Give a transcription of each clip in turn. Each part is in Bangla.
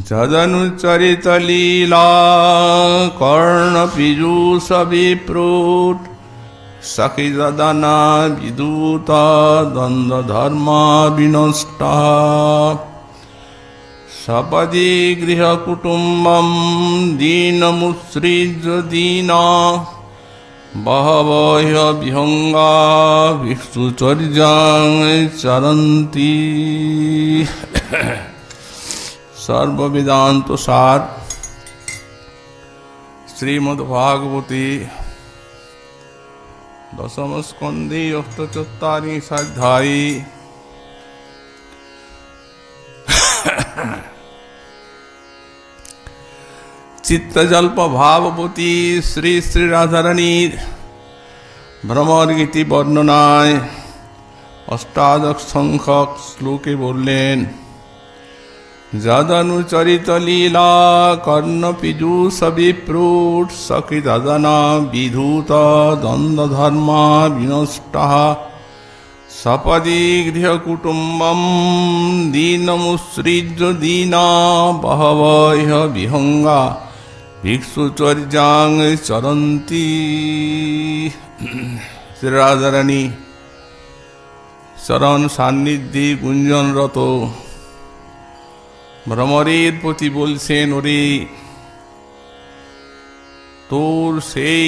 যদনুচরিত লীলা কর্ণ পীযূষ বিপ্রুট সখী যদনা বিদূত দ্বন্দ্ব ধর্ম বিনষ্ট সপদি গৃহ কুটুম্বম দীনমুৎসৃজ্য দীন বহবহ বিহঙ্গা ভিক্ষুচর্যাং চরন্তি। सर्ववेदांत सार श्रीमद्भागवते दशम स्कंदे अष्टचत्वारिंश अध्याये चित्तजल्प भाववती श्री श्री राधारानीर भ्रमर गीति वर्णनाय अष्टादश संख्यक श्लोके बोलें যদনুচরিত লীলা কর্ণ পীযূষ বিপ্রুট সখী যদনা বিধূত দ্বন্দ্ব ধর্ম বিনষ্ট সপদি গৃহ কুটুম্বম দীনমুৎসৃজ্য দীনা বহবহ বিহঙ্গা ভিক্ষুচর্যাং চরন্তি। শ্রী রাধারানী চরণ সান্নিধ্যে গুঞ্জনরত ভ্রমরের প্রতি বলছেন, ওরে তোর সেই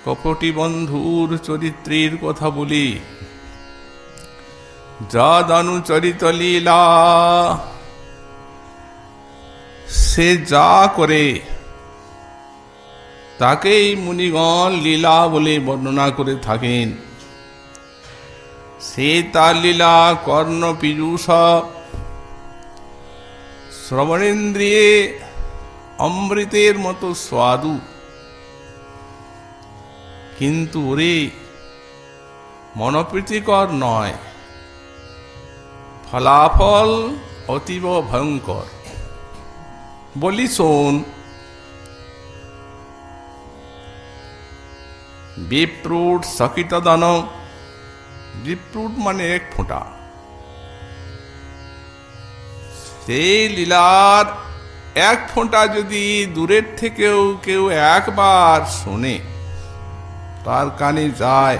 কপটি বন্ধুর চরিত্রের কথা বলি। যদনুচরিত লীলা, সে যা করে তাকেই মুনিগণ লীলা বলে বর্ণনা করে থাকেন। সে তার লীলা কর্ণ পীযূষ, শ্রবণেন্দ্রিয়ে অমৃতের মতো স্বাদু, কিন্তু ওরে মনপ্রীতিকর নয়, ফলাফল অতীব ভয়ঙ্কর। বলি শোন, বিপ্রুট সকিত দান, বিপ্রুট মানে এক ফোঁটা। সেই লীলার এক ফোঁটা যদি দূরের থেকেও কেউ একবার শোনে, তার কানে যায়,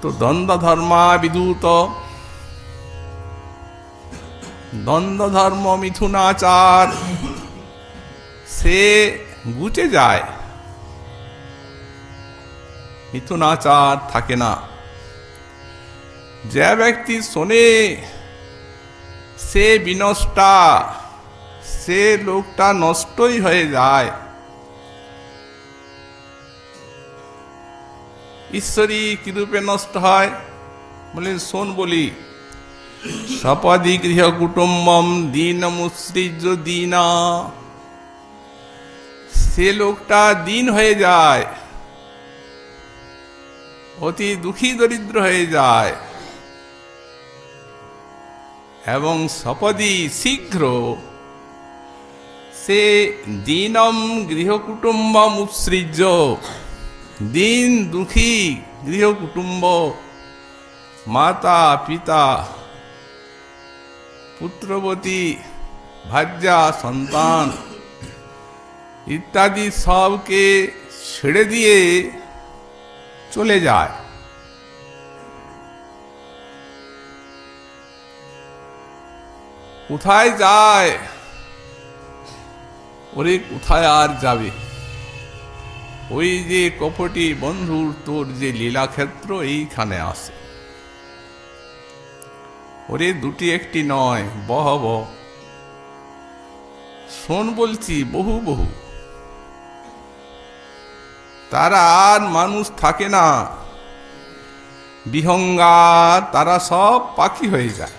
তো দ্বন্দ্ব ধর্মা বিদূত, দ্বন্দ্ব ধর্ম মিথুনাচার সে গুচে যায়, মিথুনাচার থাকে না। যে ব্যক্তি শোনে সে বিনষ্টা, সে লোকটা নষ্টই হয়ে যায়। ঈশ্বরী কিরূপে নষ্ট হয় বলে শোন বলি। সপদি গৃহ কুটুম্বম দীনমুৎসৃজ্য দীনা, সে লোকটা দীন হয়ে যায়, অতি দুঃখী দরিদ্র হয়ে যায়। এবং সপদি শীঘ্র সে দীনম গৃহকুটুম্বম উৎসৃজ্য, দীন দুঃখী গৃহকুটুম্ব, মাতা পিতা পুত্রবতী ভার্যা সন্তান ইত্যাদি সবকে ছেড়ে দিয়ে চলে যায়। কোথায় যায়? ওরে কোথায় আর যাবে? ওই যে কপটি বন্ধুর তোর যে লীলাক্ষেত্র, এইখানে আসে। ওরে দুটি একটি নয়, বহব, শোন বলছি, বহু বহু। তারা আর মানুষ থাকে না, বিহঙ্গা, তারা সব পাখি হয়ে যায়।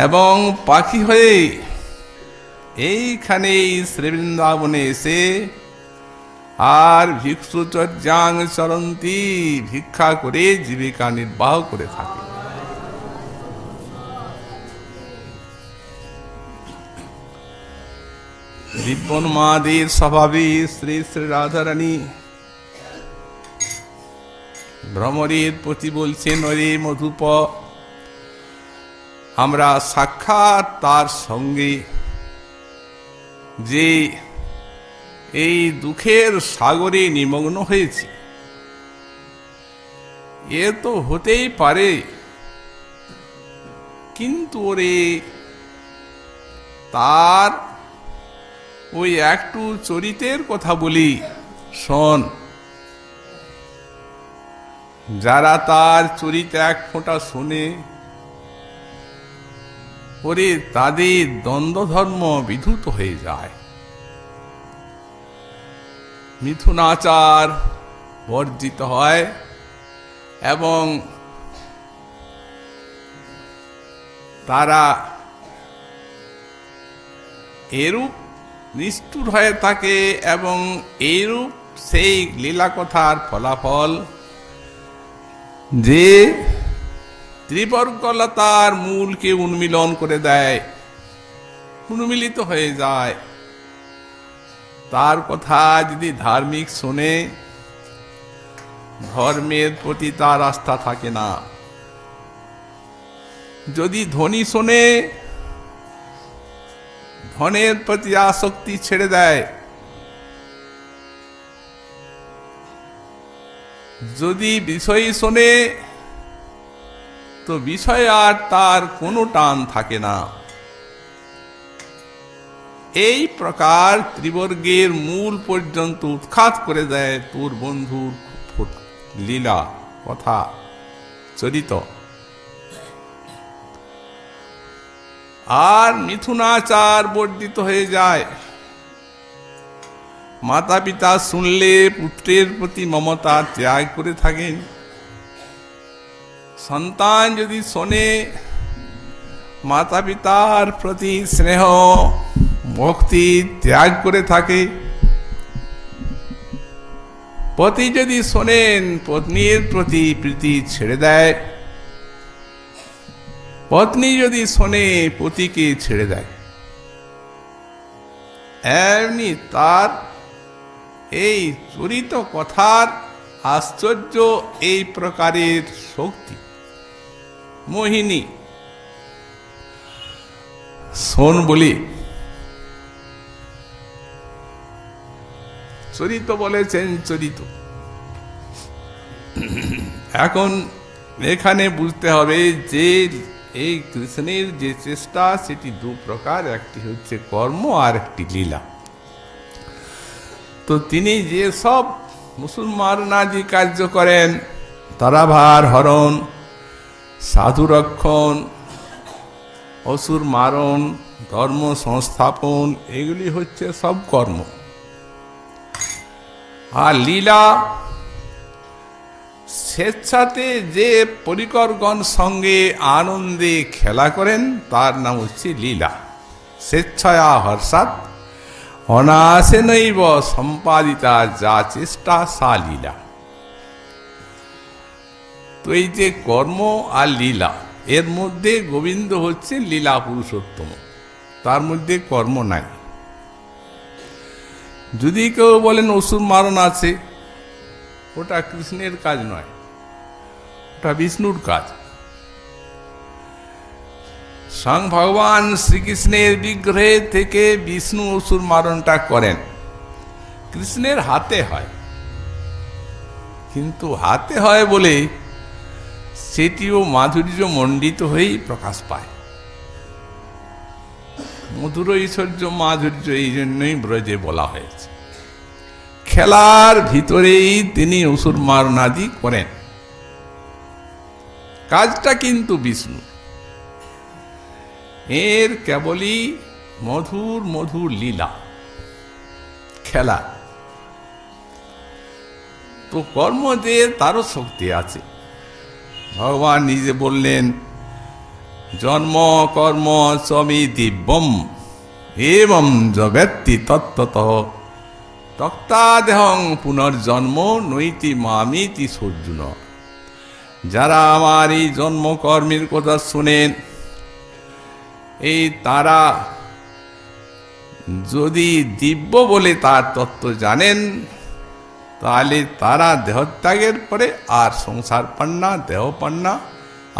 এবং পাখি হয়ে এইখানে শ্রীবৃন্দাবনে এসে আর ভিক্ষুচর্যাং চরন্তি, ভিক্ষা করে জীবিকা নির্বাহ করে থাকে। দিব্যন্মাদের স্বভাবে শ্রী শ্রী রাধারানী ভ্রমরের প্রতি বলছেন, ওরে মধুপ, আমরা সাক্ষাৎ তার সঙ্গে যে এই দুঃখের সাগরে নিমগ্ন হয়েছি, এ তো হতেই পারে, কিন্তু ওরে তার ওই একটু চরিত্রের কথা বলি, শোন। যারা তার চরিত্র এক ফোঁটা শুনে, ওরে তাদের দ্বন্দ্ব ধর্ম বিধূত হয়ে যায়, মিথুনাচার বর্জিত হয় এবং তারা এরূপ নিষ্ঠুর হয়ে থাকে এবং এইরূপ সেই লীলা কথার ফলাফল যে ত্রিবর্গলতার মূলকে উন্মিলন করে দেয়, উন্মিলিত হয়ে যায়। তার কথা যদি ধার্মিক শোনে, ধর্মের প্রতি তার আস্থা থাকে না। যদি ধনী শোনে, ধনের প্রতি আসক্তি ছেড়ে দেয়। যদি বিষয় শোনে, তো বিষয় আর তার কোনো টান থাকে না। এই প্রকার ত্রিবর্গের মূল পর্যন্ত উৎখাত করে দেয় তোর বন্ধুর লীলা কথা চরিত। আর মিথুনাচার বর্জিত হয়ে যায়। মাতা পিতা শুনলে পুত্রের প্রতি মমতা ত্যাগ করে থাকেন। সন্তান যদি শোনে, মাতা পিতার প্রতি স্নেহ ভক্তি ত্যাগ করে থাকে। পতি যদি শোনেন, পত্নীর প্রতি প্রীতি ছেড়ে দেয়। পত্নী যদি শোনে, পতিকে ছেড়ে দেয়। এমনি তার এই চরিত কথার আশ্চর্য এই প্রকারের শক্তি। মোহিনী শোন বলি, চরিত বলেছেন চরিত। এখন এখানে বুঝতে হবে যে এই কৃষ্ণের যে চেষ্টা সেটি দু প্রকার, একটি হচ্ছে কর্ম আর একটি লীলা। তো তিনি যে সব মুসলমানাদি কার্য করেন, তারাভার হরণ, সাধু রক্ষণ, অসুর মারণ, ধর্ম সংস্থাপন, এগুলি হচ্ছে সব কর্ম। আর লীলা স্বেচ্ছাতে যে পরিকরগণ সঙ্গে আনন্দে খেলা করেন, তার নাম হচ্ছে লীলা। স্বেচ্ছায়া হর্ষাৎ অনাসেনৈব সম্পাদিতা যা চেষ্টা সা লীলা। তো এই যে কর্ম আর লীলা, এর মধ্যে গোবিন্দ হচ্ছে লীলা পুরুষোত্তম, তার মধ্যে কর্ম নাই। যদি কেউ বলেন অসুর মারণ আছে, ওটা কৃষ্ণের কাজ নয়, ওটা বিষ্ণুর কাজ। স্বয়ং ভগবান শ্রীকৃষ্ণের বিগ্রহে থেকে বিষ্ণু অসুর মারণটা করেন। কৃষ্ণের হাতে হয়, কিন্তু হাতে হয় বলে সেটিও মাধুর্য মণ্ডিত হয়েই প্রকাশ পায়। মধুর ঐশ্বর্য মাধুর্য এই জন্যই ব্রজে বলা হয়েছে। খেলার ভিতরেই তিনি অসুর মারণাদি করেন, কাজটা কিন্তু বিষ্ণু। এর কেবলই মধুর মধুর লীলা, খেলা। তো কর্ম যে তারও শক্তি আছে। ভগবান নিজে বললেন, জন্ম কর্ম চমি দিব্যম এবং জগত্তি তত্ত্বতঃ তক্তাদেহং পুনর্জন্ম নৈতি মামিতি সর্জুন। যারা আমার এই জন্মকর্মের কথা শুনেন, এই তারা যদি দিব্য বলে তার তত্ত্ব জানেন, তাহলে তারা দেহত্যাগের পরে আর সংসার পান না, দেহ পান না,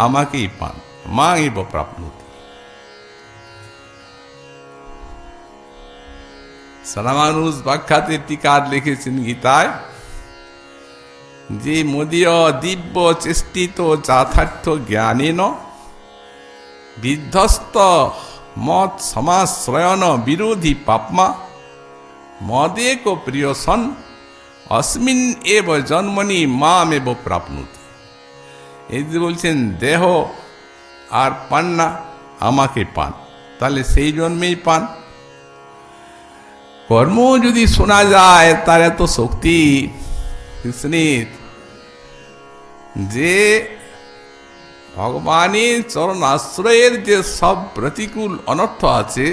আমাকেই পান। মা এব প্রাপ্নুতি। সারামানুষ ব্যাখ্যাতে টিকার লিখেছেন গীতায় যে মোদীয় দিব্য চেষ্টিত যথার্থ জ্ঞানেন বিধ্বস্ত মত সমাশ্রয়ন বিরোধী পাপমা মদেক প্রিয় সন অস্মিন এব জন্মনি মামেব প্রাপ্নুতি। এই যে বলছেন দেহ আর পান না, আমাকে পান, তাহলে সেই জন্মেই পান। কর্ম যদি শোনা যায় তার এত শক্তি কৃষ্ণের যে ভগবানের চরণ আশ্রয়ের যে সব প্রতিকূল অনর্থ আছে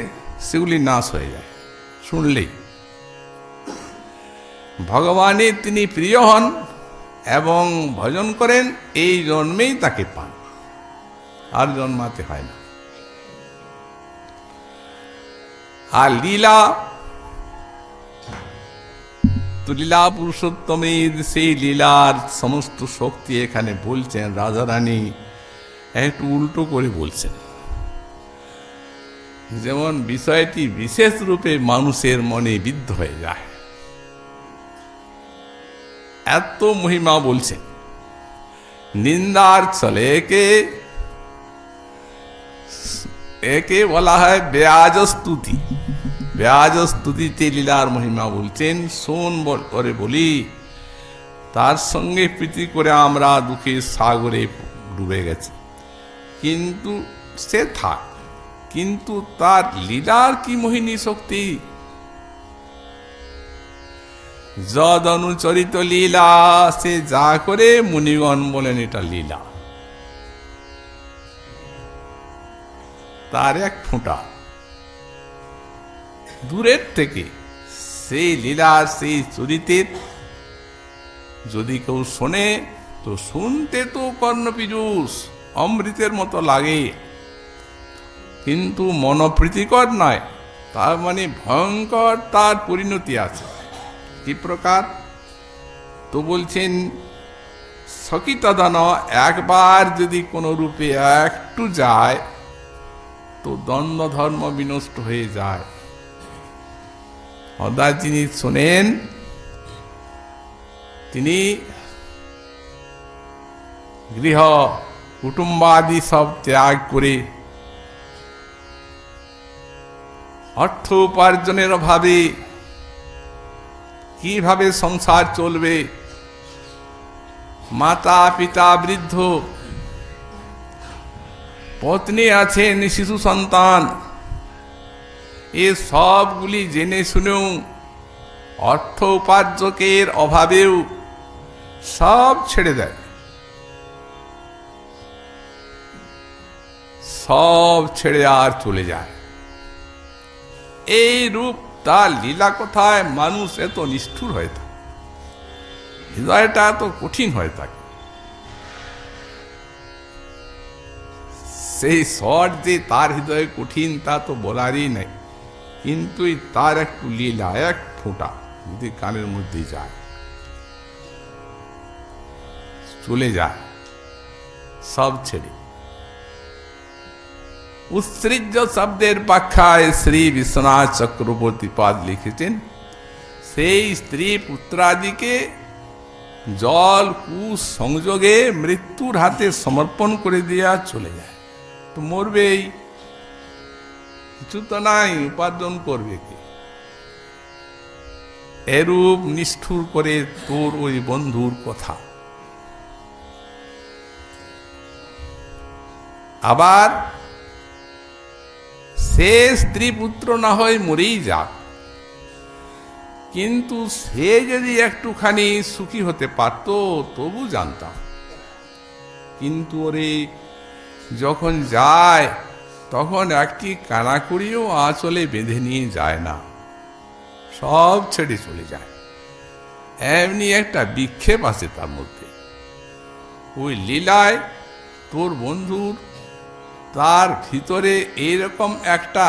সেগুলি নাশ হয়ে যায় শুনলেই। ভগবানের তিনি প্রিয় হন এবং ভজন করেন, এই জন্মেই তাকে পান, আর জন্মাতে হয় না। আর লীলা তো লীলা পুরুষোত্তমের সেই লীলার সমস্ত শক্তি এখানে বলছেন রাজারানী একটু উল্টো করে বলছেন। যেমন বিষয়টি বিশেষ রূপে মানুষের মনে বিদ্ধ হয়ে যায়, এত মহিমা বলছেন। নিন্দার ছলে একে বলা হয় ব্যাজ স্তুতি। ব্যাজ স্তুতিতে লীলার মহিমা বলছেন। শোন করে বলি, তার সঙ্গে প্রীতি করে আমরা দুঃখের সাগরে ডুবে গেছি, কিন্তু সে থাক, কিন্তু তার লীলার কি মোহিনী শক্তি। যদ অনুচরিত লীলা, সে যা করে মুনিগণ বলেন এটা লীলা। তার এক ফোঁটা দূরের থেকে সেই লীলার সেই চরিতের যদি কেউ শোনে তো শুনতে তো কর্ণপীযূষ অমৃতের মতো লাগে, কিন্তু মনপ্রীতিকর নয়। তার মানে ভয়ঙ্কর তার পরিণতি আছে। কি প্রকার? তো বলছেন সকিতদান, একবার যদি কোনো রূপে একটু যায় তো দ্বন্দ্ব ধর্ম বিনষ্ট হয়ে যায়। অর্থাৎ যিনি শোনেন তিনি গৃহ কুটুম্বাদি সব ত্যাগ করে অর্থ উপার্জনের অভাবে কিভাবে সংসার চলবে, মাতা পিতা বৃদ্ধ, পত্নী আছেন, শিশু সন্তান, এ সবগুলি জেনে শুনেও অর্থ উপার্জকের অভাবেও সব ছেড়ে দেয়, সব ছেড়ে আর চলে যায়। এই রূপ তার লীলা কথায় মানুষ এত নিষ্ঠুর হয়ে থাকে, হৃদয়টা এত কঠিন হয়ে থাকে। সেই স্বর যে তার হৃদয়ে কঠিন তা তো বলারই নাই, কিন্তু তার একটু লীলা, এক ফোঁটা যদি কানের মধ্যে যায় চলে যায় সব ছেড়ে। উৎসৃজ্য শব্দের ব্যাখ্যায় শ্রী বিশ্বনাথ চক্রবর্তী পাদ লিখেছেন, সেই স্ত্রী পুত্রাদিকে জল কুশ সংযোগে মৃত্যুর হাতে সমর্পণ করে দেয়া চলে যায়। তো মরবেই, কিছু তো নাই, উপার্জন করবে কি? এরূপ নিষ্ঠুর করে তোর ওই বন্ধুর কথা। আবার সে স্ত্রী পুত্র না হয় মরেই যাক, কিন্তু সে যদি একটুখানি সুখী হতে পারত তবু জানতাম। কিন্তু ওরে যখন যায় তখন একটি কানাকুড়িও আঁচলে বেঁধে নিয়ে যায় না, সব ছেড়ে চলে যায়। এমনি একটা বিক্ষেপ আছে তার মধ্যে। ওই লীলায় তোর বন্ধুর তার ভিতরে এইরকম একটা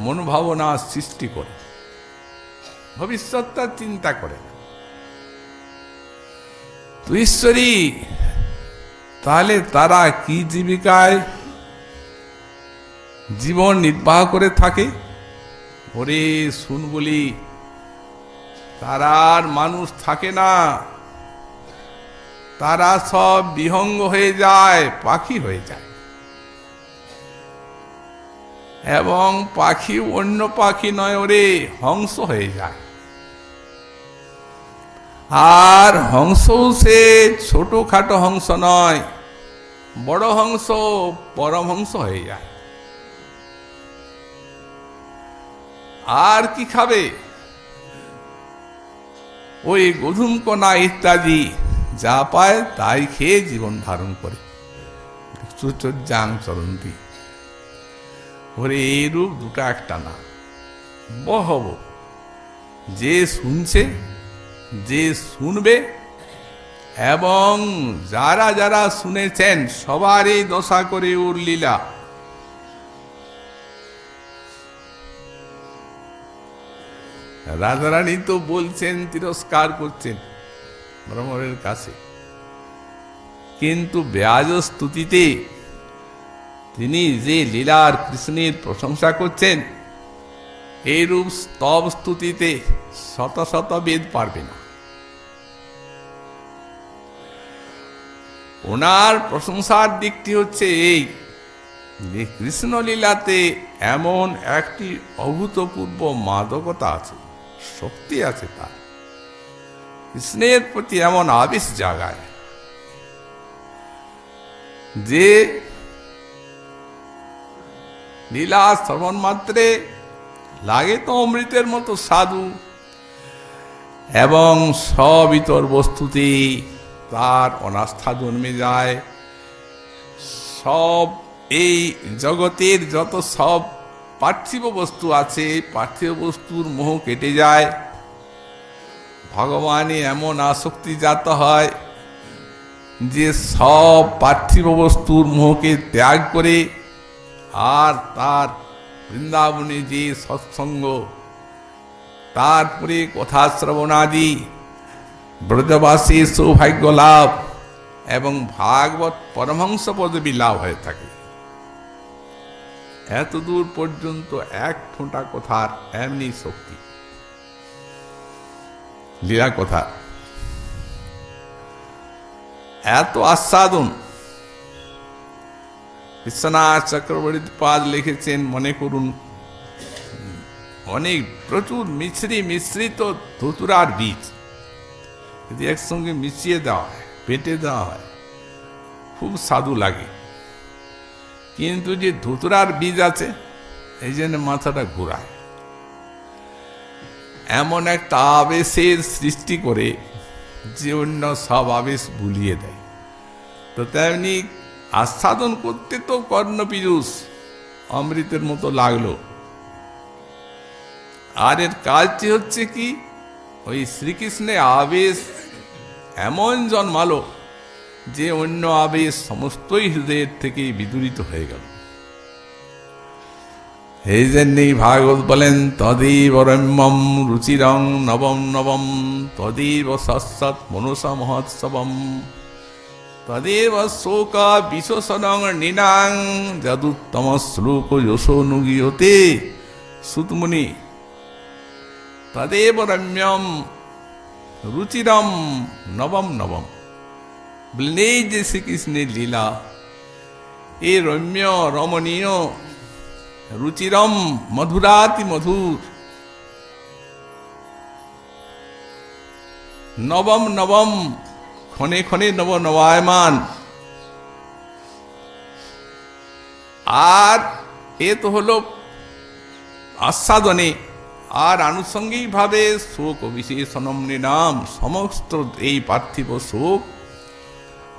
মনোভাবনা সৃষ্টি করে, ভবিষ্যৎটা চিন্তা করে না। তো ঈশ্বরী, তাহলে তারা কি জীবিকায় জীবন নির্বাহ করে থাকে? ওরে শুন বলি, তারা আর মানুষ থাকে না, তারা সব বিহঙ্গ হয়ে যায়, পাখি হয়ে যায়। এবং পাখি অন্য পাখি নয়, ওরে হংস হয়ে যায়। আর হংসও সে ছোটখাটো হংস নয়, বড় হংস, পরমহংস হয়ে যায়। আর কি খাবে? ওই গধুম কণা ইত্যাদি যা পায় তাই খেয়ে জীবন ধারণ করে। সুচর্যাং চরন্তি। ওরে এই রূপ দুটা একটা না, বহব। যে শুনছে, যে শুনবে, এবং যারা যারা শুনেছেন সবারই দশা করে ওর লীলা। রাধারানী তো বলছেন, তিরস্কার করছেন ভ্রমরের কাছে, কিন্তু ব্যাজ স্তুতিতে তিনি যে লীলার কৃষ্ণের প্রশংসা করছেন, এইরূপ স্তব স্তুতিতে শত শত বেদ পারবে না। ওনার প্রশংসার দিকটি হচ্ছে এই যে কৃষ্ণলীলাতে এমন একটি অভূতপূর্ব মাদকতা আছে, শক্তি আছে, তার কৃষ্ণের প্রতি এমন আবেশ জাগায় যে লীলা শ্রবণ মাত্রে লাগে তো অমৃতের মতো স্বাদু, এবং সব ইতর বস্তুতে তার অনাস্থা জন্মে যায়। সব এই জগতের যত সব পার্থিব বস্তু আছে, পার্থিব বস্তুর মোহ কেটে যায়। ভগবানে এমন আসক্তি জাত হয় যে সব পার্থিব বস্তুর মোহকে ত্যাগ করে, আর তার বৃন্দাবনে যে সৎসঙ্গ, তারপরে কথা শ্রবণাদি, ব্রজবাসী সৌভাগ্য লাভ এবং ভাগবত পরমহংস পদবী লাভ হয়ে থাকে। এত দূর পর্যন্ত এক ফোঁটা কথার এমনি শক্তি, লীলা কথা এত আস্বাদন। বিশ্বনাথ চক্রবর্তী পাদ লিখেছেন, মনে করুন অনেক প্রচুর মিশ্রিত ধুতুরার বীজ যদি একসঙ্গে মিশিয়ে দেওয়া হয়, পেটে দেওয়া হয়, খুব স্বাদু লাগে। কিন্তু যে ধুতুরার বীজ আছে, এই জন্য মাথাটা ঘুরায়, এমন একটা আবেশের সৃষ্টি করে যে অন্য সব আবেশ ভুলিয়ে দেয়। তো তেমনি আস্বাদন করতে তো কর্ণপীযুষ অমৃতের মতো লাগলো, আর এর কাজটি হচ্ছে কি, ওই শ্রীকৃষ্ণের আবেশ এমন জন্মালো যে অন্য আবেশ সমস্তই হৃদয়ের থেকে বিদূরিত হয়ে গেল। এই জন্যেই ভাগবত বলেন, তদেব রম্যম রুচিরং নবম নবম, তদেব সৎসৎ মনুষা মহোৎসবম, তদেব শোক বিশোষণং নিনাং যদুত্তম শ্লোক যশোনুগীয়তে। সুতমুনি, তদেব রম্যম রুচিরম নবম নবম, বললেন এই যে শ্রীকৃষ্ণের লীলা, এ রম্য রমণীয়, রুচিরম মধুরাতি মধুর, নবম নবম ক্ষণে ক্ষণে নব নবায়মান। আর এ তো হলো আস্বাদনে, আর আনুষঙ্গিকভাবে শোক বিশেষণম নিনাম, সমস্ত এই পার্থিব শোক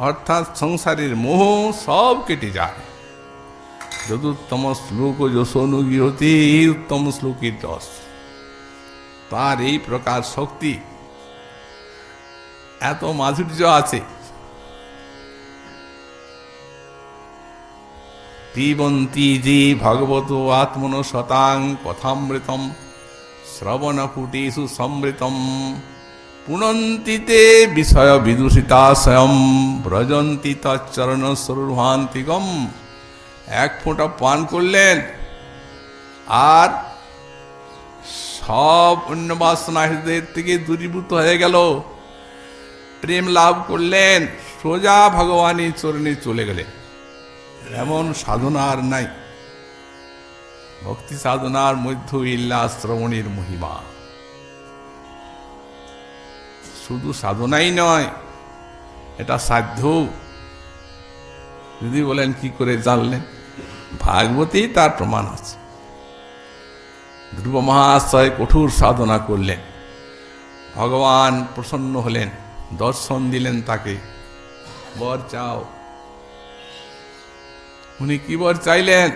অর্থাৎ সংসারের মোহ সব কেটে যায়। যদুত্তম শ্লোক যশোনুগীয়তে, এই উত্তম শ্লোকের যশ, তার এই প্রকার শক্তি, এত মাধুর্য আছে। পিবন্তি যে ভগবত আত্মন শতাং কথামৃতম শ্রবণপুটেষু সমৃতম পুনন্তিতে বিষয় বিদূষিতা স্বয়ং ব্রজন্তি তচ্চরণ সরুহান্তিকম। এক ফোঁটা পান করলেন আর সব অন্য বাসনা হৃদয়ের থেকে দূরীভূত হয়ে গেল, প্রেম লাভ করলেন, সোজা ভগবানের চরণে চলে গেলেন। এমন সাধনা আর নাই। ভক্তি সাধনার মধ্য ইল্লা শ্রবণের মহিমা। শুধু সাধনাই নয়, এটা সাধ্য। যদি বলেন কি করে জানলেন, ভাগবতেই তার প্রমাণ আছে। ধ্রুব মহাশয় কঠোর সাধনা করলেন, ভগবান প্রসন্ন হলেন, দর্শন দিলেন তাকে, বর চাও। উনি কি বর চাইলেন?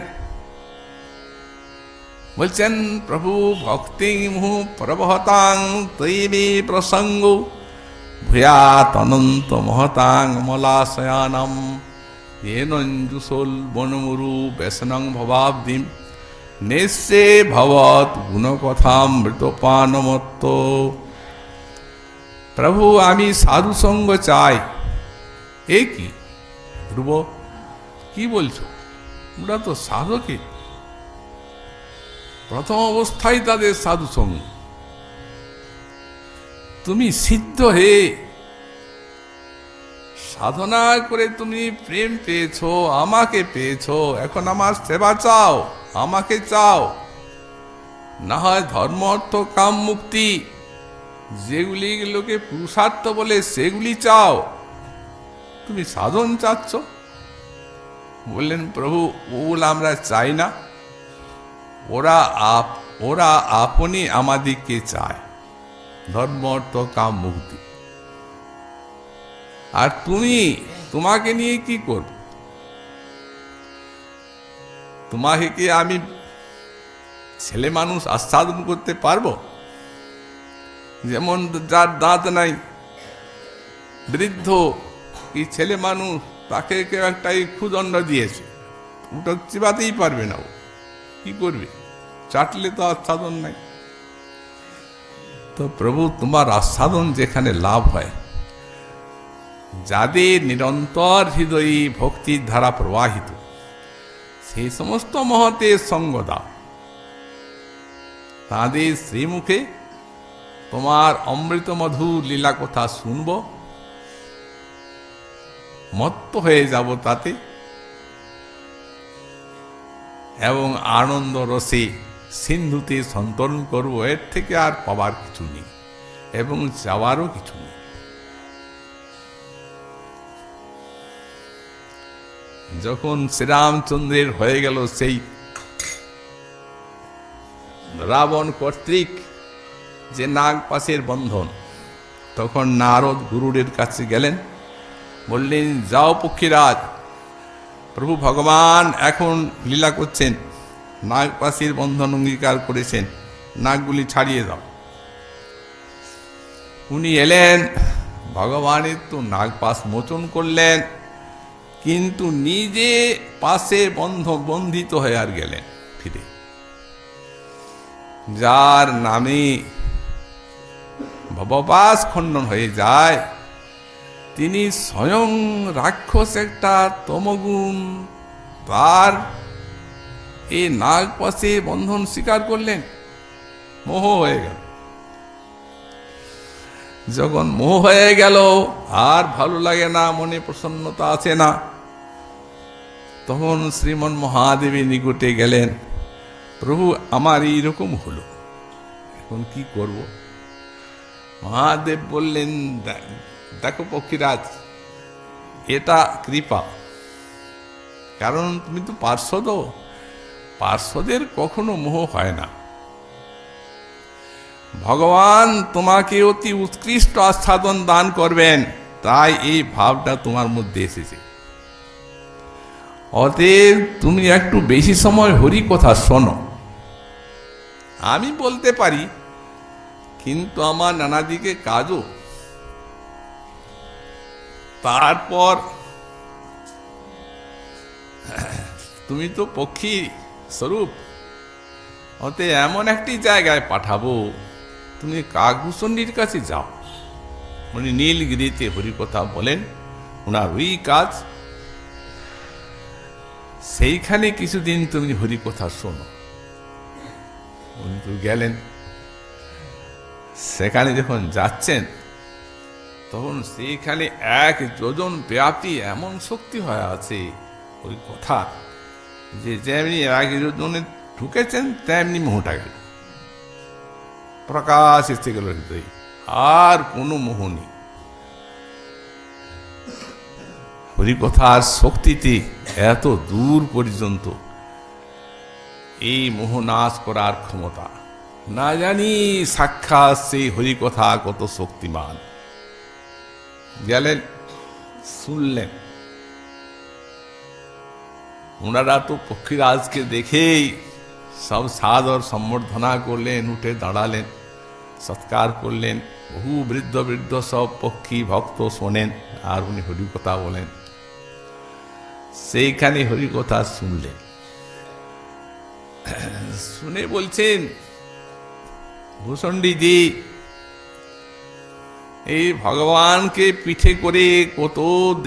বলছেন, প্রভু ভক্তি মুহু প্রবহতাং তৈবে প্রসঙ্গ ভূয়াত অনন্ত মহতাং মলাশয়ানম येनंजुसोल বনমুরু ব্যসনং ভবাব্দিম নেশ্যে ভবত গুণকথামৃতপানমত্ত। প্রভু আমি সাধু সঙ্গ চাই। এ কি ধ্রুব, কি বলছো? ওরা তো সাধকে, প্রথম অবস্থায় তাদের সাধু সঙ্গ। তুমি সিদ্ধ হে, সাধনা করে তুমি প্রেম পেয়েছো, আমাকে পেয়েছো, এখন আমার সেবা চাও, আমাকে চাও। না হয় ধর্ম অর্থ কাম মুক্তি, যেগুলি লোকে পুরুষার্থ বলে সেগুলি চাও, তুমি সাধন চাচ্ছ। বললেন, প্রভু ওগুলো আমরা চাই না, ওরা আপনি আমাদিগকে চায়, ধর্ম অর্থ কাম মুক্তি। আর তোমাকে নিয়ে কি করব? তোমাকে কি আমি ছেলে মানুষ আস্বাদন করতে পারবো? যেমন যার দাঁত নাই, বৃদ্ধ কি ছেলে মানুষ, তাকে কেউ একটা ক্ষুদণ্ড দিয়েছে, ওটা চিবাতেই পারবে না। ও কি করবে? চাটলে তো আস্বাদন নাই। তো প্রভু তোমার আস্বাদন যেখানে লাভ হয়, যাদের নিরন্তর হৃদয়ী ভক্তির ধারা প্রবাহিত, সেই সমস্ত মহতের সঙ্গ দাও। তাদের শ্রীমুখে তোমার অমৃত মধুর লীলা কথা শুনব, মত্ত হয়ে যাব তাতে, এবং আনন্দ রসে সিন্ধুতে সন্তরণ করব। এর থেকে আর পাবার কিছু নেই এবং যাওয়ারও কিছু নেই। যখন শ্রীরামচন্দ্রের হয়ে গেল সেই রাবণ কর্তৃক যে নাগপাশের বন্ধন, তখন নারদ গুরুরের কাছে গেলেন, বললেন, যাও পক্ষীরাজ, প্রভু ভগবান এখন লীলা করছেন, নাগপাশের বন্ধন অঙ্গীকার করেছেন, নাগগুলি ছাড়িয়ে দাও। উনি এলেন, ভগবানের তো নাগপাশ মোচন করলেন, কিন্তু নিজে পাশে বন্ধিত হয়ে আর গেলেন ফিরে। যার নামে ভবপাশ খণ্ডন হয়ে যায়, তিনি স্বয়ং রাক্ষস একটা তমগুণ, তার এই নাগপাশে বন্ধন স্বীকার করলেন, মোহ হয়ে গেল। যখন মোহ হয়ে গেল, আর ভালো লাগে না, মনে প্রসন্নতা আছে না, তখন শ্রীমন মহাদেবের নিকটে গেলেন, প্রভু আমার এইরকম হলো, এখন কি করব? মহাদেব বললেন, দেখো পক্ষীরাজ, এটা কৃপা, কারণ তুমি তো পার্শ্বদ, পার্শ্বদের কখনো মোহ হয় না। ভগবান তোমাকে অতি উৎকৃষ্ট আস্বাদন দান করবেন, তাই এই ভাবটা তোমার মধ্যে এসেছে। অতএব তুমি একটু বেশি সময় হরি কথা শোনো। আমি বলতে পারি, কিন্তু আমার নানা দিকে কাজও। তারপর তুমি তো পক্ষী স্বরূপ, অতএব এমন একটি জায়গায় পাঠাবো, তুমি কাকভূষণীর কাছে যাও, উনি নীলগিরিতে হরিকথা বলেন, ওনার ওই কাজ। সেইখানে কিছুদিন তুমি হরিকথা শোনো। উনি তো গেলেন, সেখানে যখন যাচ্ছেন তখন সেইখানে 1 যোজন ব্যাপী এমন শক্তি হয়ে আছে ওই কথা, যে যেমনি 1 যোজনে ঢুকেছেন তেমনি মোহটা গেল, প্রকাশ এসে গেল হৃদয়, আর কোনো মোহ নেই। হরিকথার শক্তিতে এত দূর পর্যন্ত এই মোহ নাশ করার ক্ষমতা, না জানি সাক্ষাৎ সেই হরিকথা কত শক্তিমান। গেলেন, শুনলেন। ওনারা তো পক্ষীরাজকে দেখেই সব সাদর সম্বর্ধনা করলেন, উঠে দাঁড়ালেন, সৎকার করলেন। বহু বৃদ্ধ বৃদ্ধ সব পক্ষী ভক্ত শোনেন, আর উনি হরিকথা বলেন। সেইখানে হরিকথা শুনলেন, শুনে বলছেন, ভূষণ্ডীজি, এই ভগবানকে পিঠে করে কত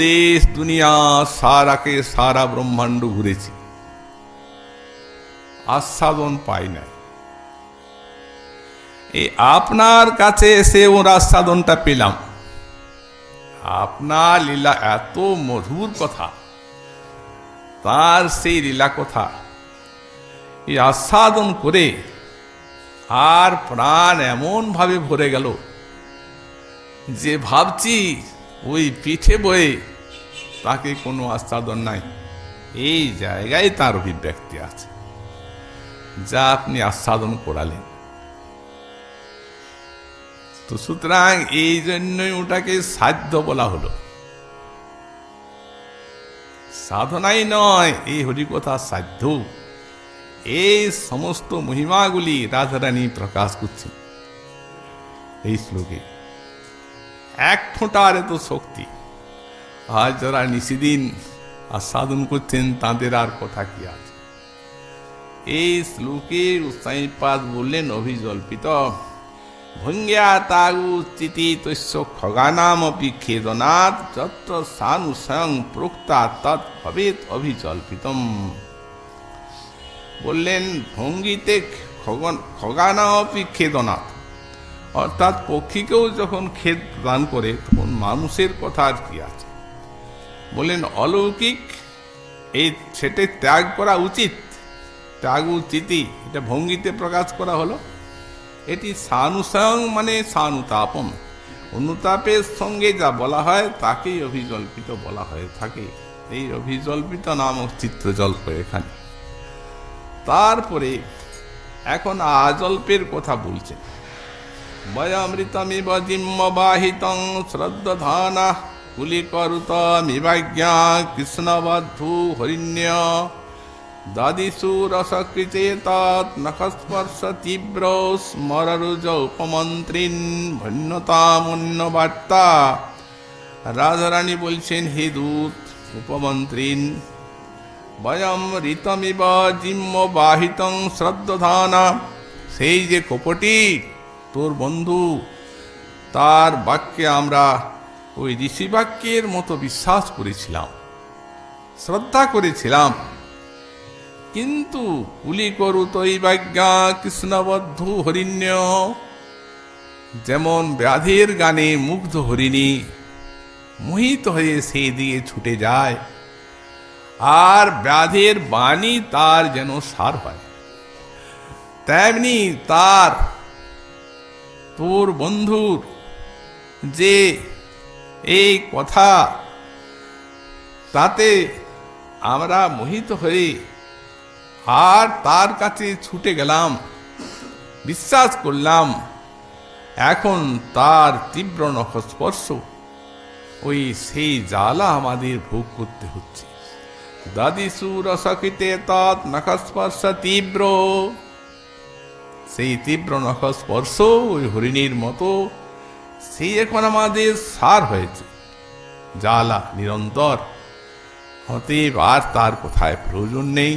দেশ দুনিয়া সারা ব্রহ্মাণ্ড ঘুরেছি, আস্বাদন পাই না। এই আপনার কাছে এসে ওর আস্বাদনটা পেলাম। আপনার লীলা এত মধুর কথা, তার সেই লীলা কথা এই আস্বাদন করে আর প্রাণ এমন ভাবে ভরে গেল যে ভাবছি ওই পিঠে বয়ে তাকে কোনো আস্বাদন নাই, এই জায়গায় তার অভিব্যক্তি আছে, যা আপনি আস্বাদন করালেন। তো সুতরাং এই জন্যই ওটাকে সাধ্য বলা হলো, সাধনাই নয়, এই হরিকথা সাধ্য। এই সমস্ত মহিমাগুলি রাধারানী প্রকাশ করছেন এই শ্লোকে। 1 ফোঁটার এত শক্তি, আর যারা নিশিদিন আস্বাদন করছেন তাদের আর কথা কি আছে। এই শ্লোকে উৎসাহীপাদ বললেন, অভিজল্পিত ভঙ্গ্যা তাগু চিতি তস্য খগানামপি খেদনাৎ যত্র সানু স্বয়ং প্রোক্তা তৎ ভবেৎ অভিজল্পিতম। বললেন, ভঙ্গিতে খগানামপি খেদনাৎ, অর্থাৎ পক্ষীকেও যখন খেদ প্রদান করে তখন মানুষের কথা আর কি আছে। বললেন, অলৌকিক এই সেটা ত্যাগ করা উচিত, ত্যাগ উচিতি, এটা ভঙ্গিতে প্রকাশ করা হলো। এটি সানুসং মানে সানুতাপম, অনুতাপের সঙ্গে যা বলা হয় তাকেই অভিজল্পিত বলা হয়ে থাকে। এই অভিজল্পিত নামক চিত্রজল্প এখানে। তারপরে এখন আজল্পের কথা বলছেন। বয়ামৃতমিব জিম্মবাহিতং শ্রদ্ধানা কুলিকরুতমিবাজ্ঞা কৃষ্ণবদ্ধু হরিণ্য দাদিষু রসকৃতে তৎ নখস্পর্শ তীব্র স্মররুজ উপমন্ত্রীন ভন্যতামন্যবার্তা। রাধারানী বলছেন, হে দূত উপমন্ত্রীন, বয়ম ঋতমিব জিম্মবাহিতং শ্রদ্ধানা, সেই যে কপটি তোর বন্ধু, তার বাক্যে আমরা ওই ঋষি বাক্যের মতো বিশ্বাস করেছিলাম, শ্রদ্ধা করেছিলাম, কিন্তু কুলি করু তৈবাজ্ঞা কৃষ্ণবদ্ধু হরিণ্য, যেমন ব্যাধের গানে মুগ্ধ হরিণী মোহিত হয়ে সেই দিয়ে ছুটে যায়, আর ব্যাধের বাণী তার যেন সার হয়, তেমনি তার তোর বন্ধুর যে এই কথা, তাতে আমরা মোহিত হয়ে আর তার কাছে ছুটে গেলাম, বিশ্বাস করলাম। এখন তার তীব্র নখস্পর্শ, ওই সেই জ্বালা আমাদের ভোগ করতে হচ্ছে। দাদিষু রসকৃতে তৎ নখস্পর্শ তীব্র, সেই তীব্র নখস্পর্শ ওই হরিণীর মতো সেই এখন আমাদের সার হয়েছে, জ্বালা নিরন্তর। অতএব আর তার কথায় প্রয়োজন নেই।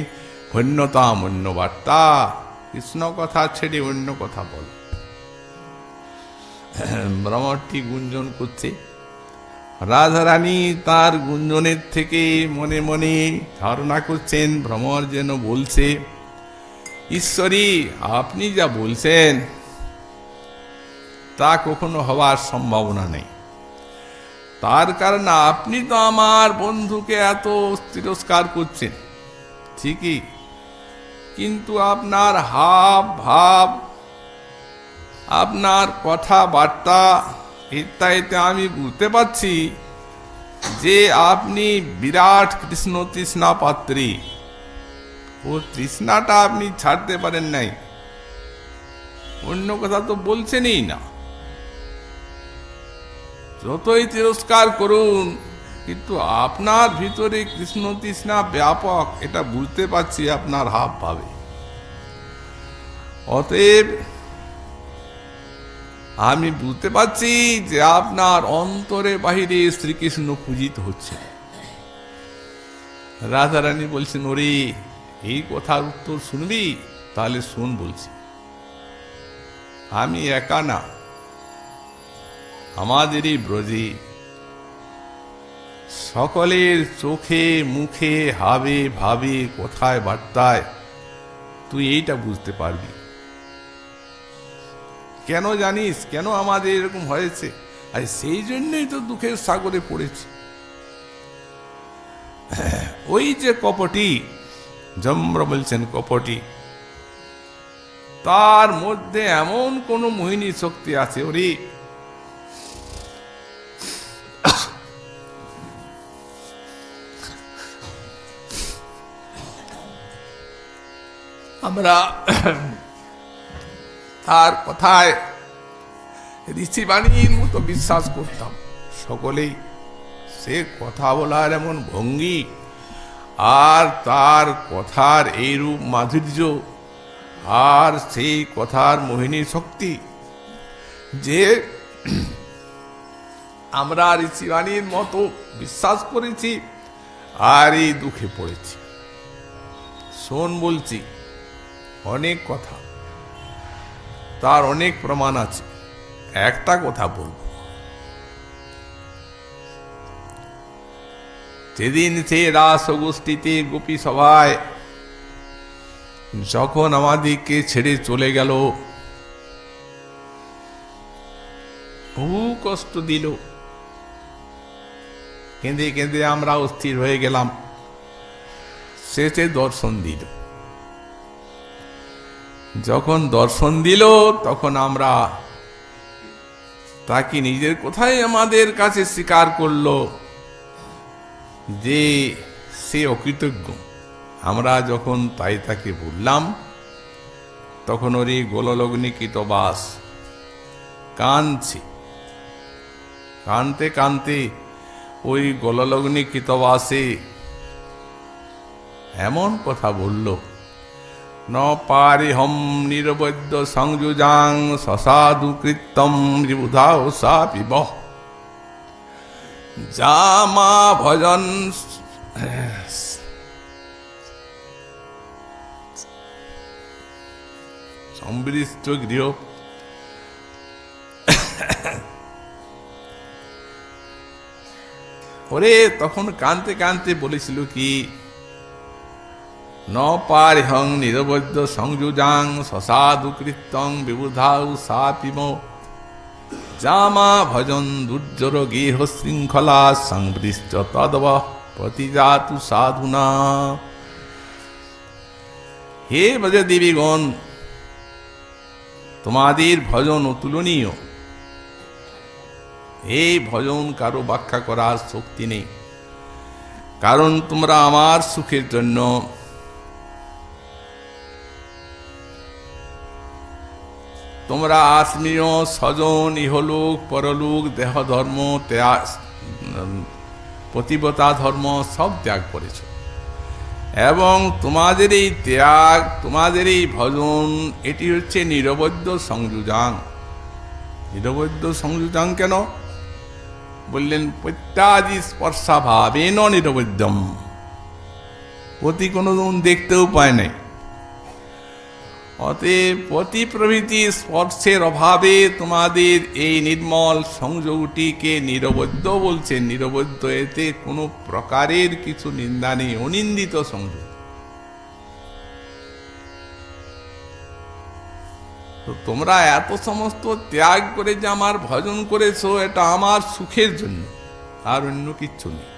অন্যতাম অন্য বার্তা, কৃষ্ণ কথা ছেড়ে অন্য কথা বল। ভ্রমরটি গুঞ্জন করছে। রাধারানী তার গুঞ্জনের থেকে মনে মনে ধারণা করছেন ভ্রমর যেন বলছে, ঈশ্বরী আপনি যা বলছেন তা কখনো হওয়ার সম্ভাবনা নেই। তার কারণ আপনি তো আমার বন্ধুকে এত তিরস্কার করছেন ঠিকই, কিন্তু আপনার হাব ভাব, আপনার কথাবার্তা ইত্যাদিতে আমি বুঝতে পারছি যে আপনি বিরাট কৃষ্ণ তৃষ্ণা পাত্রী। ও তৃষ্ণাটা আপনি ছাড়তে পারেন নাই, অন্য কথা তো বলছেনই না। যতই তিরস্কার করুন, কিন্তু আপনার ভিতরে কৃষ্ণ তৃষ্ণা ব্যাপক, এটা বুঝতে পারছি আপনার হাব ভাবে। অতএব আমি বুঝতে পারছি যে আপনার অন্তরে বাহিরে শ্রীকৃষ্ণ পূজিত হচ্ছে। রাধারানী বলছেন, ওরে এই কথার উত্তর শুনবি? তাহলে শুন বলছি। আমি একা না, আমাদের এই ব্রজে সকলের চোখে মুখে হাবে ভাবে কথায় বার্তায় তুই এইটা বুঝতে পারবি। কেন জানিস কেন আমাদের এরকম হয়েছে? আর সেই জন্যই তো দুঃখের সাগরে পড়েছি। ওই যে কপটি, যম্র বলছেন কপটি, তার মধ্যে এমন কোন মোহিনী শক্তি আছে, ওরে আমরা তার কথায় ঋষিবাণীর মতো বিশ্বাস করতাম সকলেই। সে কথা বলার এমন ভঙ্গি আর তার কথার এইরূপ মাধুর্য আর সেই কথার মোহিনী শক্তি যে আমরা ঋষিবাণীর মতো বিশ্বাস করেছি আর এই দুঃখে পড়েছি। শোন বলছি, অনেক কথা, তার অনেক প্রমাণ আছে। একটা কথা বলবো, সেদিন সে রাস গোষ্ঠীতে গোপী সভায় যখন আমাদেরকে ছেড়ে চলে গেল, বহু কষ্ট দিল, কেঁদে কেঁদে আমরা অস্থির হয়ে গেলাম। শেষে দর্শন দিল। যখন দর্শন দিল তখন আমরা তাকে নিজের কথাই আমাদের কাছে স্বীকার করলো যে সে অকৃতজ্ঞ। আমরা যখন তাই তাকে বললাম, তখন ওর গোললগ্নি কৃতবাস কাঁদছে। কানতে কানতে ওই গোললগ্নি কৃতবাসে এমন কথা বলল, ন পারিহম নিরবৈদ্য সংযুজাং সসাধু কৃত্যম ত্রিবুধাও সা পিব যা মা ভজন সম্বৃষ্ট গৃহ। ওরে তখন কানতে কানতে বলেছিল কি, ন পারিহং নিরবৈদ্য সংযুজাং সসাধু কৃত্যং বিবুধাউ সা পিব জামা ভজন দুর্জর গেহ শৃঙ্খলা সংবৃষ্ট তদব প্রতিজাতু সাধুনা। হে ব্রজদেবীগণ, তোমাদের ভজন অতুলনীয়। এই ভজন কারো ব্যাখ্যা করার শক্তি নেই, কারণ তোমরা আমার সুখের জন্য তোমরা আত্মীয় স্বজন ইহলোক পরলোক দেহ ধর্ম ত্যাগ, পতিব্রতা ধর্ম সব ত্যাগ করেছ, এবং তোমাদের এই ত্যাগ, তোমাদের এই ভজন, এটি হচ্ছে নিরবৈদ্য সংযুজাং। নিরবৈদ্য সংযুজাং কেন বললেন? প্রত্যাদি স্পর্শাভাবেন নিরবৈদ্যম, প্রতি কোনো দেখতেও পায় নাই। অতএব পতি প্রভৃতি স্পর্শের অভাবে তোমাদের এই নির্মল সংযোগটিকে নিরবদ্ধ বলছেন। নিরবদ্ধ এতে কোনো প্রকারের কিছু নিন্দা নেই, অনিন্দিত সংযোগ। তো তোমরা এত সমস্ত ত্যাগ করে যে আমার ভজন করেছো, এটা আমার সুখের জন্য, আর অন্য কিচ্ছু নেই।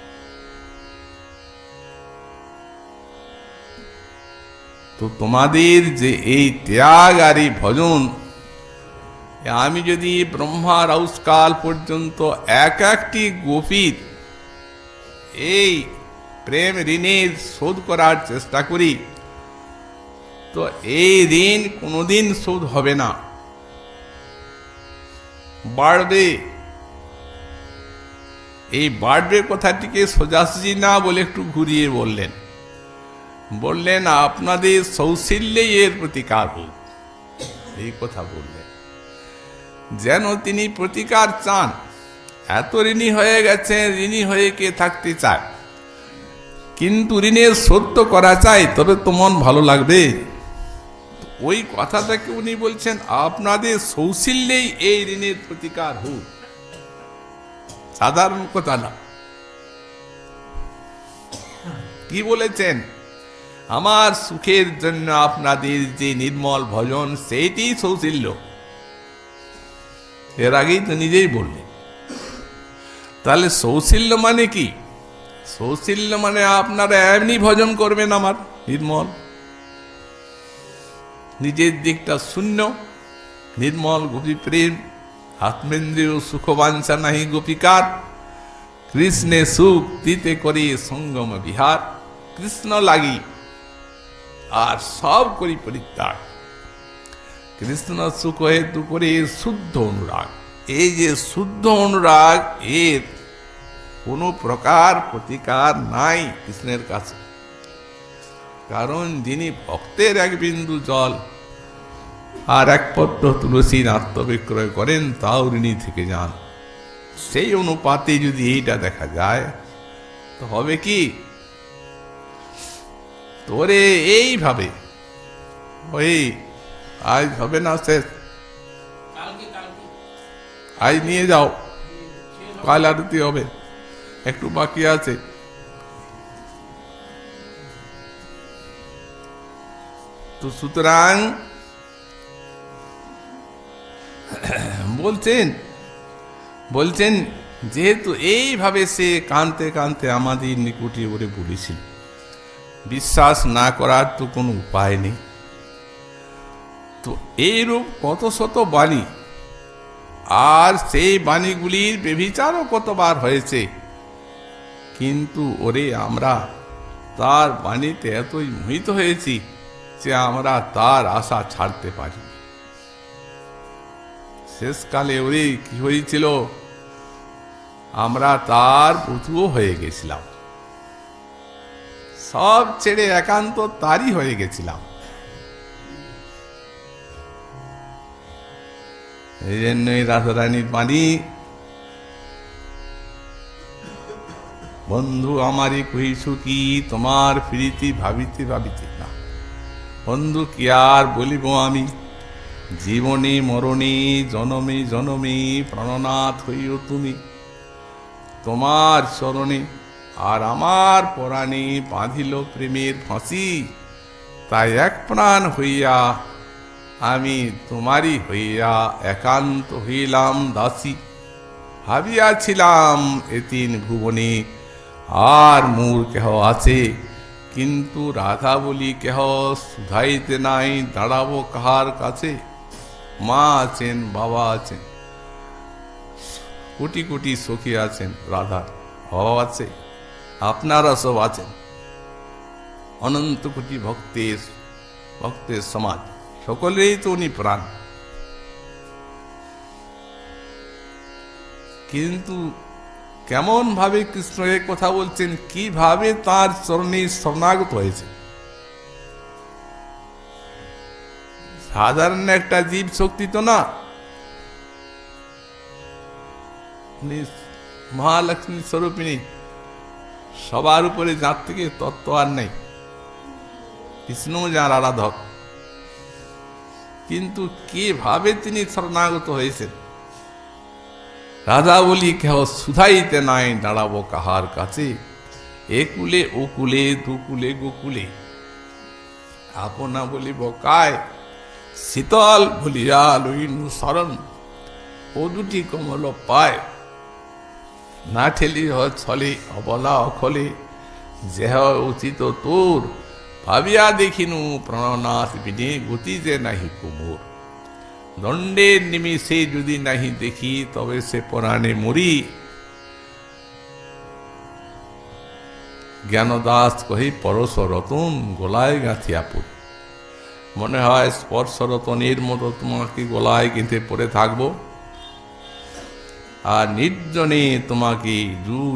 তো তোমাদের যে এই ত্যাগ আর এই ভজন, আমি যদি ব্রহ্মার আউসকাল পর্যন্ত এক একটি গোপীর এই প্রেম ঋণের শোধ করার চেষ্টা করি, তো এই ঋণ কোনোদিন শোধ হবে না, বাড়বে। এই বাড়বে কথাটিকে সোজাসুজি না বলে একটু ঘুরিয়ে বললেন। বললেন আপনাদের সৌশীল্যে এর প্রতিকার হোক, এই কথা বললেন। যেন তিনি প্রতিকার চান। এত ঋণী হয়ে গেছেন, ঋণী হয়ে কে থাকতে চায়? কিন্তু ঋণের শোধ তো করা চাই, তবে তো মন ভালো লাগবে। ওই কথাটাকে উনি বলছেন আপনাদের সৌশীল্যেই এই ঋণের প্রতিকার হোক, সাধারণ কথা না। কি বলেছেন? আমার সুখের জন্য আপনাদের যে নির্মল ভজন, সেইটি সৌশীল্য। এর আগেই তো নিজেই বললেন। তাহলে সৌশীল্য মানে কি? সৌশীল্য মানে আপনারা এমনি ভজন করবেন আমার নির্মল, নিজের দিকটা শূন্য, নির্মল গোপী প্রেম, আত্মেন্দ্রীয় সুখবাঞ্ছা নাহি গোপীকার, কৃষ্ণে সুখ দিতে করি সঙ্গম বিহার। কৃষ্ণ লাগি আর সব করি পরিত্যাগ, কৃষ্ণ সুখ হেতু করে শুদ্ধ অনুরাগ। এই যে শুদ্ধ অনুরাগ, এর কোনো প্রকার প্রতিকার নাই কৃষ্ণের কাছে। কারণ যিনি ভক্তের এক বিন্দু জল আর এক পত্র তুলসীর আত্মবিক্রয় করেন, তাও ঋণী থেকে যান। সেই অনুপাতে যদি এইটা দেখা যায়, তো হবে কি? তোরে এইভাবে ওই আজ হবে না, শেষ, আজ নিয়ে যাও, কাল আরতি হবে, একটু বাকি আছে। তো সুতরাং বলছেন যেহেতু এইভাবে সে কানতে কানতে আমাদের নিকটে ওরে বলেছিল, বিশ্বাস না করার তো কোনো উপায় নেই। তো এইরূপ কত শত বাণী, আর সেই বাণীগুলির ব্যভিচারও কতবার হয়েছে, কিন্তু ওরে আমরা তার বাণীতে এতই মোহিত হয়েছি যে আমরা তার আশা ছাড়তে পারি। শেষকালে ওরে কি হয়েছিল, আমরা তার বধূও হয়ে গেছিলাম, সব ছেড়ে একান্ত তারই হয়ে গেছিলাম। এই জন্যই রাধারানীর বাণী, বন্ধু আমারই কহিছু কি, তোমার প্রীতি ভাবিতে ভাবিতে না। বন্ধু কি আর বলিব আমি, জীবনে মরণে জনমে জনমে প্রাণনাথ হইও তুমি। তোমার চরণে আর আমার পরাণে বাঁধিল প্রেমের ফাঁসি, তাই এক প্রাণ হইয়া আমি তোমারই হইয়া একান্ত হইলাম দাসী। ভাবিয়াছিলাম এতিন ভুবনে আর মোর কেহ আছে, কিন্তু রাধা বলি কেহ শুধাইতে নাই, দাঁড়াবো কাহার কাছে। মা আছেন, বাবা আছেন, কোটি কোটি সখী আছেন, রাধার ভাব আছে, আপনারা সব আছেন, অনন্ত কোটি ভক্তের সমাজ, সকলেই তো উনি প্রাণ। কিন্তু কেমন ভাবে কৃষ্ণ এই কথা বলছেন, কিভাবে তার চরণে শরণাগত হয়েছে। সাধারণ একটা জীব শক্তি তো না, মহালক্ষ্মী স্বরূপিণী, সবার উপরে যার থেকে তত্ত্ব আর নেই, কৃষ্ণ যার আরাধক। কিন্তু কিভাবে তিনি শরণাগত হয়েছেন? রাজা বলি, কেহ সুধাইতে নাই দাঁড়াবো কাহার কাছে, একুলে ওকুলে দুকুলে গোকুলে। আপনা বলিব কায়, শীতল ভুলিয়া লইনু শরণ, ও দুটি কমল পায়। না ঠেলি ছলে অবলা অখলে, যেহ উচিত তোর, ভাবিয়া দেখিনু প্রাণনাথ বিনে গতি যে নাহি কুমোর। দণ্ডের নিমিষে যদি নাহি দেখি, তবে সে পরাণে মরি। জ্ঞানদাস কহি পরশ রতন, গলায় গাঁথিয়া পড়ি। মনে হয় স্পর্শ রতনের মতো তোমাকে গলায় গেঁথে পড়ে থাকবো, আর নির্জনে তোমাকে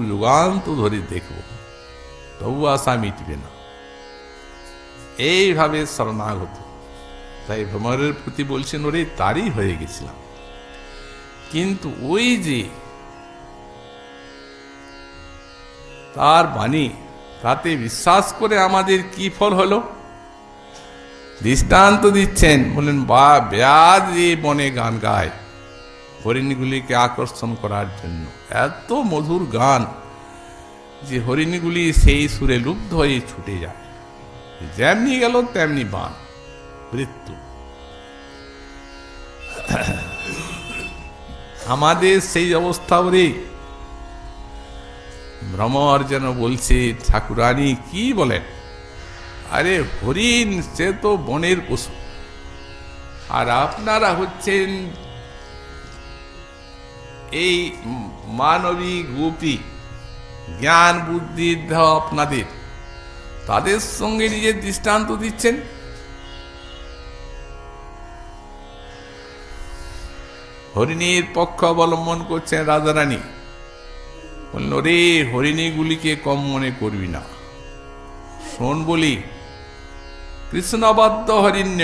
যুগান্ত ধরে দেখব, তবু আশা মিটবে না। এইভাবে শরণাগত। তাই ভ্রমরের প্রতি বলছেন, ওরে তারই হয়ে গেছিলাম। কিন্তু ওই যে তার বাণী, তাতে বিশ্বাস করে আমাদের কি ফল হলো? দৃষ্টান্ত দিচ্ছেন, বলেন বা ব্যাজ যে বনে গান গায় হরিণীগুলিকে আকর্ষণ করার জন্য। এত মধুর গান যে হরিণীগুলি সেই সুরে লুব্ধ হয়ে ছুটে যায়, যেমনি গেল তেমনি বান, মৃত্যু। আমাদের সেই অবস্থা ওরে। ভ্রমর যেন বলছে, ঠাকুরানী কি বলেন? আরে হরিণ সে তো বনের পশু, আর আপনারা হচ্ছেন এই মানবী গোপী, জ্ঞান বুদ্ধির দেহ আপনাদের, তাদের সঙ্গে নিজের দৃষ্টান্ত দিচ্ছেন। হরিণীর পক্ষ অবলম্বন করছেন রাজারানী। বলল, রে হরিণীগুলিকে কম মনে করবি না। শোন বলি, কৃষ্ণবদ্ধ হরিণ্য,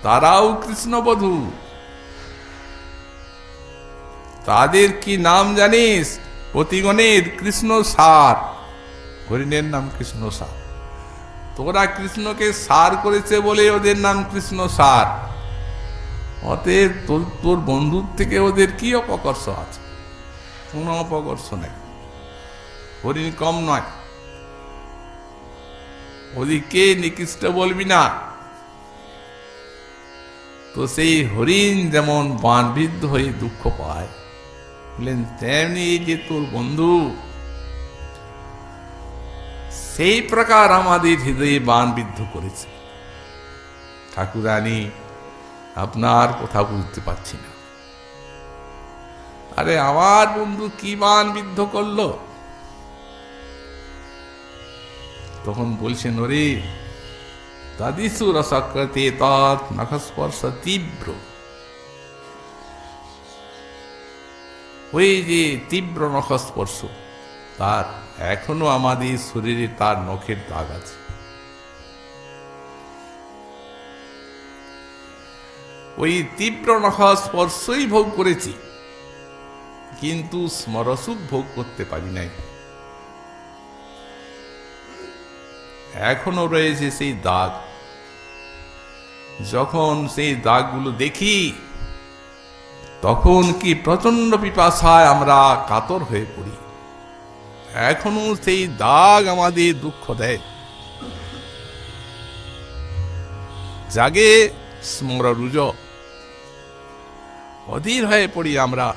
তারাও কৃষ্ণবধূ। তাদের কি নাম জানিস? পতিগণের কৃষ্ণ সার। হরিণের নাম কৃষ্ণ সার। তোরা কৃষ্ণকে সার করেছে বলে ওদের নাম কৃষ্ণ সার। অতএব তোর বন্ধুর থেকে ওদের কি অপকর্ষ আছে? কোন অপকর্ষ নেই। হরিণ কম নয়, ওদিকে নিকৃষ্ট বলবি না। তো সেই হরিণ যেমন বানবিদ্ধ হয়ে দুঃখ পায়, বললেন তেমনি যে তোর বন্ধু, সেই প্রকার আমাদের হৃদয়ে বানবিদ্ধ করেছে। ঠাকুরানী, আপনার কথা বুঝতে পারছি না। আরে আমার বন্ধু কি বানবিদ্ধ করলো? তখন বলছেন, ওরে তাদিসু রসক্রতে তৎ নখস্পর্শ তীব্র। ওই যে তীব্র নখস্পর্শ, তার এখনো আমাদের শরীরে তার নখের দাগ আছে। ওই তীব্র নখস্পর্শই ভোগ করেছি, কিন্তু স্মরসুখ ভোগ করতে পারি নাই। এখনো রয়েছে সেই দাগ। যখন সেই দাগগুলো দেখি, তখন কি প্রচন্ড পিপাসায় আমরা কাতর হয়ে পড়ি। এখনো সেই দাগ আমাদের দুঃখ দেয়। জাগে স্মররুজ, অধীর হয়ে পড়ি আমরা।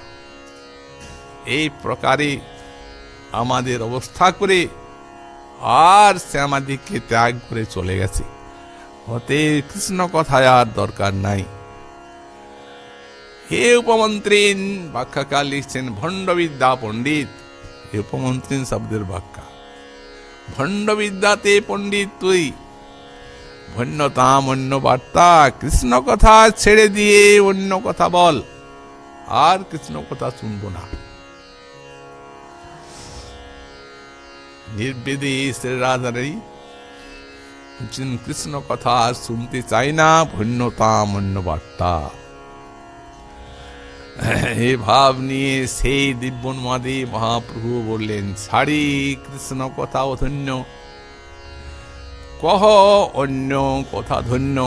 এই প্রকারে আমাদের অবস্থা করে আর সে আমাদেরকে ত্যাগ করে চলে গেছে। হতে কৃষ্ণ কথায় আর দরকার নাই। হে উপমন্ত্রীন, ব্যাখ্যাকার লিখছেন ভণ্ডবিদ্যা পণ্ডিত। হে উপমন্ত্রীন শব্দের ব্যাখ্যা, ভণ্ডবিদ্যাতে পণ্ডিত তুই। ভন্যতাম অন্য বার্তা, কৃষ্ণ কথা ছেড়ে দিয়ে অন্য কথা বল, আর কৃষ্ণ কথা শুনবো না। নির্বেদে রাজারাই কৃষ্ণ কথা শুনতে চাই না, ভন্যতাম অন্য বার্তা। এই ভাব নিয়ে সেই দিব্যন্মাদে মহাপ্রভু বললেন, ছাড়ি কৃষ্ণ কথা অধন্য, কহ অন্য কথা ধন্য।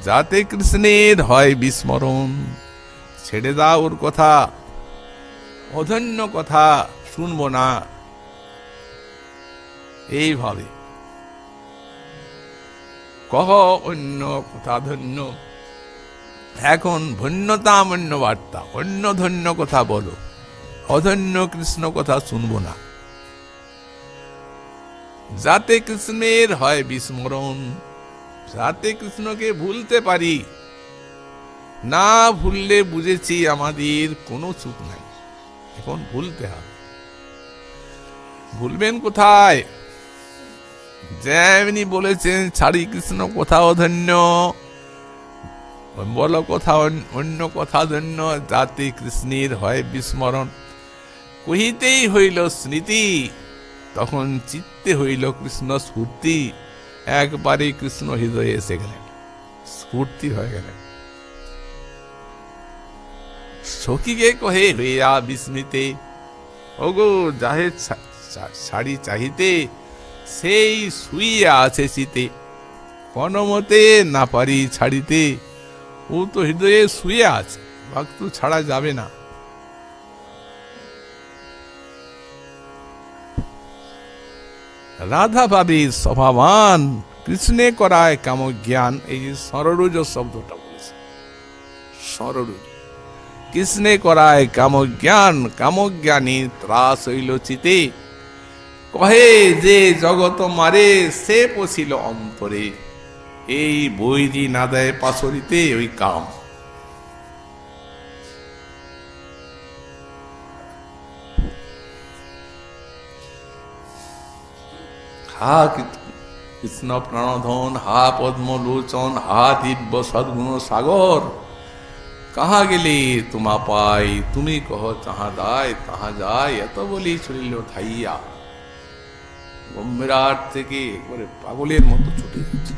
যাতে কৃষ্ণের হয় বিস্মরণ। ছেড়ে দাও ওর কথা, অধন্য কথা শুনবো না, এইভাবে কহ অন্য কথা ধন্য। এখন ধন্যতামন্য বার্তা, অন্য ধন্য কথা বলো, অধন্য কৃষ্ণ কথা শুনবো না। যাতে কৃষ্ণের হয় বিস্মরণ, যাতে কৃষ্ণকে ভুলতে পারি। না ভুললে বুঝেছি আমাদের কোনো সুখ নাই, এখন ভুলতে হবে। ভুলবেন কোথায়? যেমনি বলেছেন ছাড়ি কৃষ্ণ কোথাও ধন্য, বলো কথা অন্য কথা ধন্য। যাতে কৃষ্ণের হয় বিস্মরণ, কহিতেই হইল স্মৃতি, তখন চিত্তে হইল কৃষ্ণ স্ফূর্তি। একবারে কৃষ্ণ হৃদয়ে এসে গেলেন, স্ফূর্তি হয়ে গেলেন। সখীকে কহে হইয়া বিস্মিতে, ওগো যাহে শাড়ি চাহিতে, সেই শুইয়া আছে শীতে। কোনমতে না পারি ছাড়িতে, ও তো হৃদয়ে শুয়ে আছে, ভক্ত ছাড়া যাবে না। রাধা ভাবি স্বভাবান, কৃষ্ণে করায় কাম জ্ঞান। এই যে সররুজ শব্দটা বলেছে, সররুজ। কৃষ্ণে করায় কাম জ্ঞান, কামজ্ঞানী ত্রাস হইল চিতে। কহে যে জগত মারে, সে পশিল অন্তরে। এই বৈরি না দেয় পাশরিতে ওই কাম। হা কৃষ্ণ প্রাণধন, হা পদ্মলোচন, হা দিব্য সদ্গুণ সাগর। কাহা গেলে তোমা পাই, তুমি কহ তাহা দায় তাহা যায়। এত বলি চলিল ধাইয়া, গম্ভীরাট থেকে একবারে পাগলের মতো ছুটে যাচ্ছে।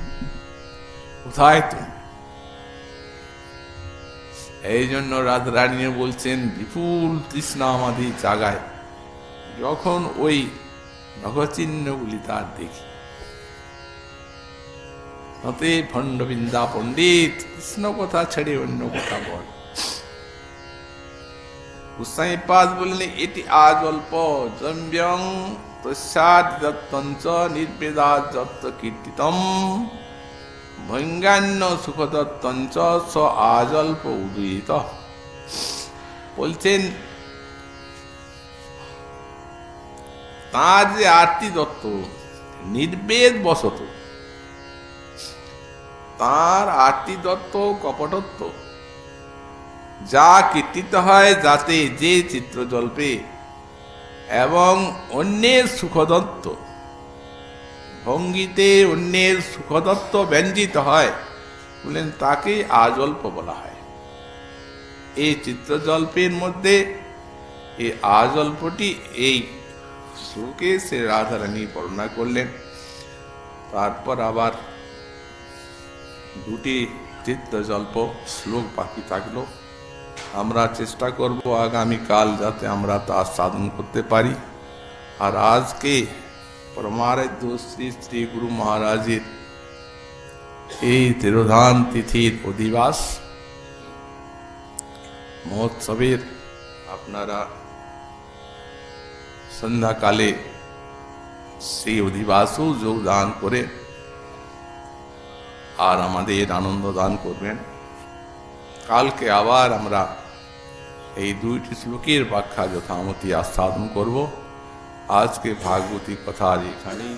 কোথায় তুমি? এই জন্য রাধারানী বলছেন বিপুল তৃষ্ণা আমাদের জাগায় যখন ওই নখচিহ্নগুলি তার দেখি। তাতে ভণ্ডবিন্দা পণ্ডিত কৃষ্ণ কথা ছেড়ে অন্য কথা বল। গোসাই পাদ বললেন এটি আজ অল্প জম্ব্যং তস্যাদ্যত্তঞ্চ নির্বেদাৎ যত্ত কীর্তিতম ভঙ্গান্য সুখদত্তঞ্চ স আজ অল্প উদয়িত। বলছেন তার যে আরতি দত্ত নির্বেদ বসত, তার আরতি দত্ত কপটত্ব যা কীর্তিত হয়, যাতে যে চিত্র জল্পে এবং অন্যের সুখদত্ত ভঙ্গিতে অন্যের সুখদত্ত ব্যঞ্জিত হয়, বলেন তাকে আজল্প বলা হয়। এই চিত্রজল্পের মধ্যে এই আজল্পটি, এই শ্লোকে সে রাধারানী বর্ণনা করলেন। তারপর আবার দুটি চিত্রজল্প শ্লোক বাকি থাকলো। আমরা চেষ্টা করব আগামীকাল যাতে আমরা তা সাধন করতে পারি। আর আজকে পরমারাধ্য শ্রী শ্রী গুরু মহারাজের এই তিরোধান তিথির অধিবাস মহোৎসবের আপনারা সন্ধ্যাকালে সেই অধিবাসও যোগদান করে আর আমাদের আনন্দ দান করবেন। কালকে আবার আমরা এই দুইটি শ্লোকের ব্যাখ্যা যথামতি আস্বাদন করব। আজকে ভাগবতী কথা আর এখানেই।